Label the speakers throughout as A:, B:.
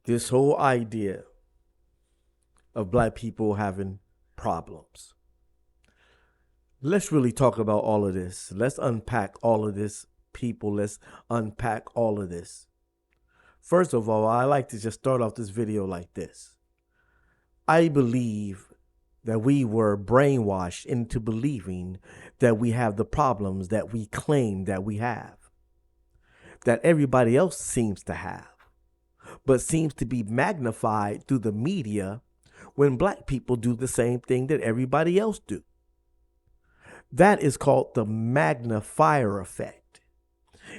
A: this whole idea of black people having problems. Let's really talk about all of this. Let's unpack all of this, people. Let's unpack all of this. First of all, I like to just start off this video like this. I believe that we were brainwashed into believing that we have the problems that we claim that we have, that everybody else seems to have, but seems to be magnified through the media when black people do the same thing that everybody else do. That is called the magnifier effect.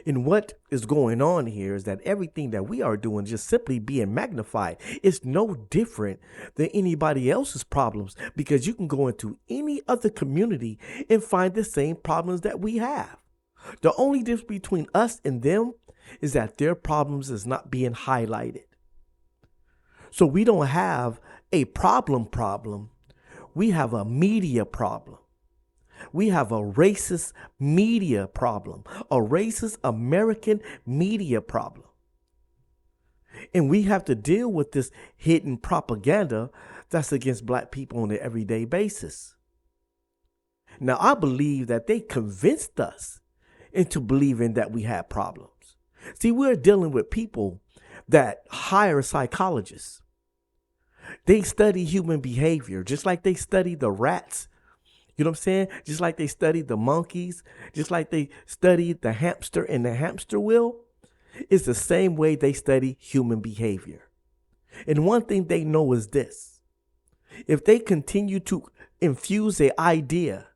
A: And what is going on here is that everything that we are doing just simply being magnified. It's no different than anybody else's problems, because you can go into any other community and find the same problems that we have. The only difference between us and them is that their problems is not being highlighted. So we don't have a problem. We have a media problem. We have a racist media problem, a racist American media problem. And we have to deal with this hidden propaganda that's against black people on an everyday basis. Now, I believe that they convinced us into believing that we had problems. See, we're dealing with people that hire psychologists. They study human behavior, just like they study the rats. You know what I'm saying? Just like they studied the monkeys, just like they studied the hamster in the hamster wheel. It's the same way they study human behavior. And one thing they know is this: if they continue to infuse an idea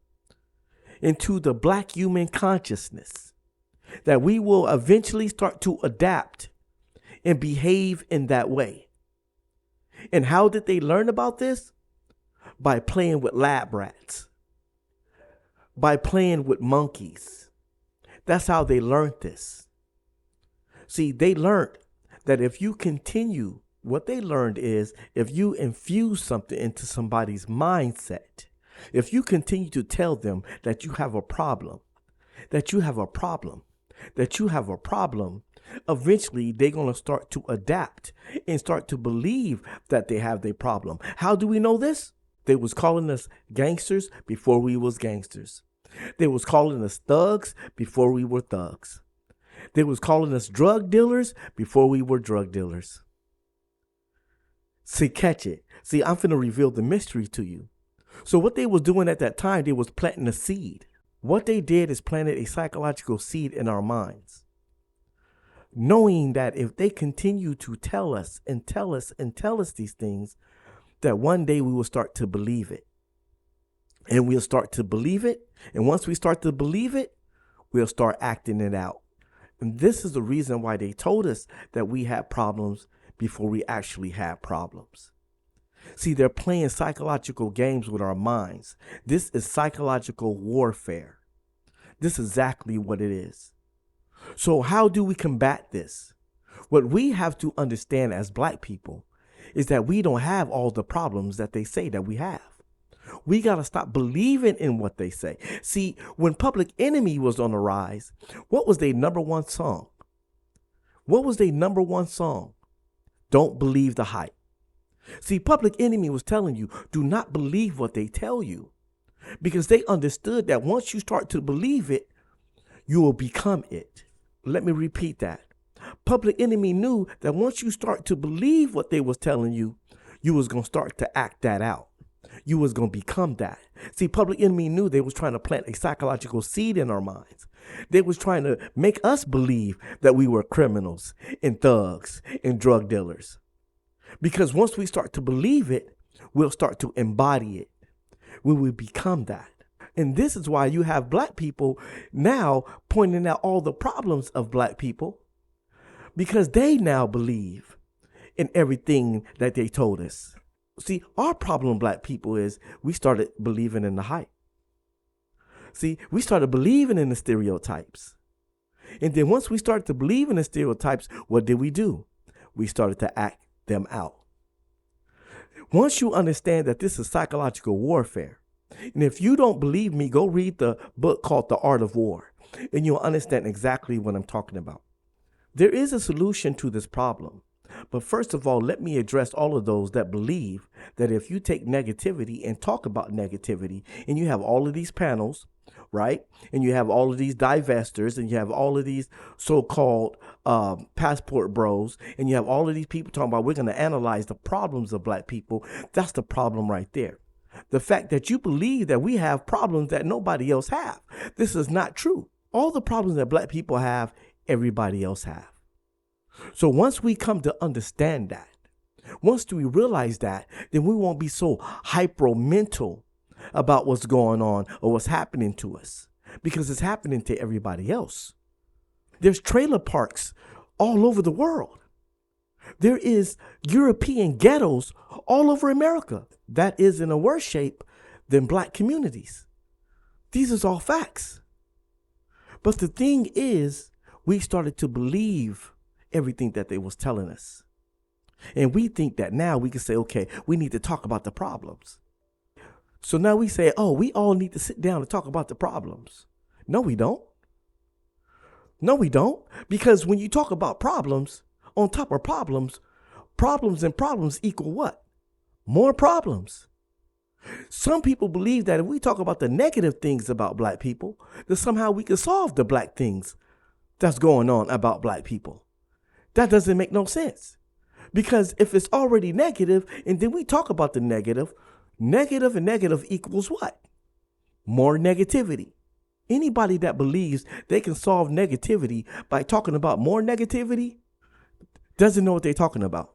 A: into the black human consciousness, that we will eventually start to adapt and behave in that way. And how did they learn about this? By playing with lab rats. By playing with monkeys. That's how they learned this. See, they learned that if you continue, what they learned is if you infuse something into somebody's mindset, if you continue to tell them that you have a problem, that you have a problem, that you have a problem, eventually they're going to start to adapt and start to believe that they have their problem. How do we know this? They was calling us gangsters before we was gangsters. They was calling us thugs before we were thugs. They was calling us drug dealers before we were drug dealers. See, catch it. See, I'm finna reveal the mystery to you. So what they was doing at that time, they was planting a seed. What they did is planted a psychological seed in our minds, knowing that if they continue to tell us these things, that one day we will start to believe it. And we'll start to believe it. And once we start to believe it, we'll start acting it out. And this is the reason why they told us that we had problems before we actually had problems. See, they're playing psychological games with our minds. This is psychological warfare. This is exactly what it is. So how do we combat this? What we have to understand as black people is that we don't have all the problems that they say that we have. We got to stop believing in what they say. See, when Public Enemy was on the rise, what was their number one song? What was their number one song? Don't believe the hype. See, Public Enemy was telling you, do not believe what they tell you, because they understood that once you start to believe it, you will become it. Let me repeat that. Public Enemy knew that once you start to believe what they was telling you, you was going to start to act that out. You was going to become that. See, Public Enemy knew they was trying to plant a psychological seed in our minds. They was trying to make us believe that we were criminals and thugs and drug dealers. Because once we start to believe it, we'll start to embody it. We will become that. And this is why you have black people now pointing out all the problems of black people, because they now believe in everything that they told us. See, our problem, black people, is we started believing in the hype. See, we started believing in the stereotypes. And then once we started to believe in the stereotypes, what did we do? We started to act them out. Once you understand that this is psychological warfare, and if you don't believe me, go read the book called The Art of War, and you'll understand exactly what I'm talking about. There is a solution to this problem, But first of all, let me address all of those that believe that if you take negativity and talk about negativity, and you have all of these panels, right? And you have all of these divestors, and you have all of these so-called passport bros, and you have all of these people talking about we're going to analyze the problems of black people. That's the problem right there. The fact that you believe that we have problems that nobody else have. This is not true. All the problems that black people have, everybody else have. So once we come to understand that, once we realize that, then we won't be so hyper-mental about what's going on or what's happening to us, because it's happening to everybody else. There's trailer parks all over the world. There is European ghettos all over America that is in a worse shape than black communities. These are all facts. But the thing is, we started to believe everything that they was telling us. And we think that now we can say, okay, we need to talk about the problems. So now we say, oh, we all need to sit down and talk about the problems. No, we don't. No, we don't. Because when you talk about problems, on top of problems, problems and problems equal what? More problems. Some people believe that if we talk about the negative things about black people, that somehow we can solve the black things that's going on about black people. That doesn't make no sense. Because if it's already negative and then we talk about the negative, negative and negative equals what? More negativity. Anybody that believes they can solve negativity by talking about more negativity doesn't know what they're talking about.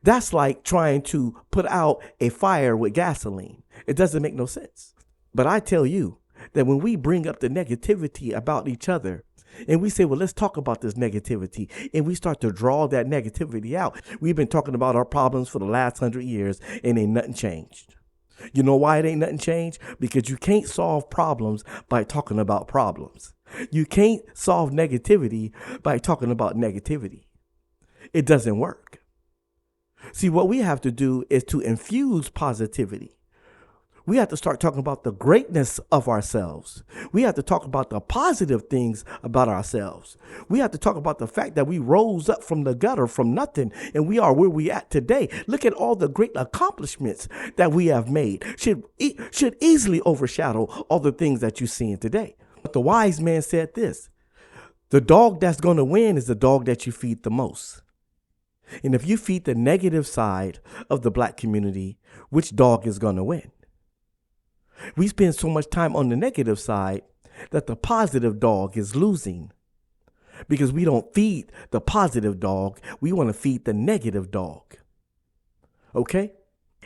A: That's like trying to put out a fire with gasoline. It doesn't make no sense. But I tell you that when we bring up the negativity about each other, and we say, well, let's talk about this negativity, and we start to draw that negativity out. We've been talking about our problems for the last 100 years, and ain't nothing changed. You know why it ain't nothing changed? Because you can't solve problems by talking about problems. You can't solve negativity by talking about negativity. It doesn't work. See, what we have to do is to infuse positivity. We have to start talking about the greatness of ourselves. We have to talk about the positive things about ourselves. We have to talk about the fact that we rose up from the gutter, from nothing, and we are where we at today. Look at all the great accomplishments that we have made. Should easily overshadow all the things that you're seeing today. But the wise man said this: the dog that's going to win is the dog that you feed the most. And if you feed the negative side of the black community, which dog is going to win? We spend so much time on the negative side that the positive dog is losing, because we don't feed the positive dog. We want to feed the negative dog. Okay?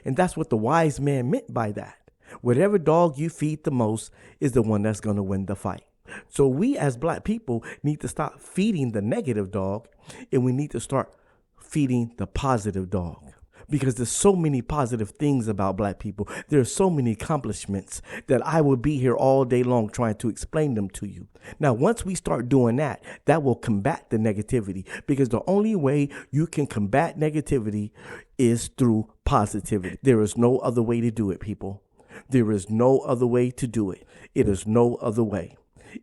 A: And that's what the wise man meant by that. Whatever dog you feed the most is the one that's going to win the fight. So we as black people need to stop feeding the negative dog, and we need to start feeding the positive dog. Because there's so many positive things about black people. There are so many accomplishments that I will be here all day long trying to explain them to you. Now, once we start doing that, that will combat the negativity. Because the only way you can combat negativity is through positivity. There is no other way to do it, people. There is no other way to do it. It is no other way.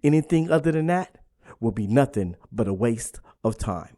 A: Anything other than that will be nothing but a waste of time.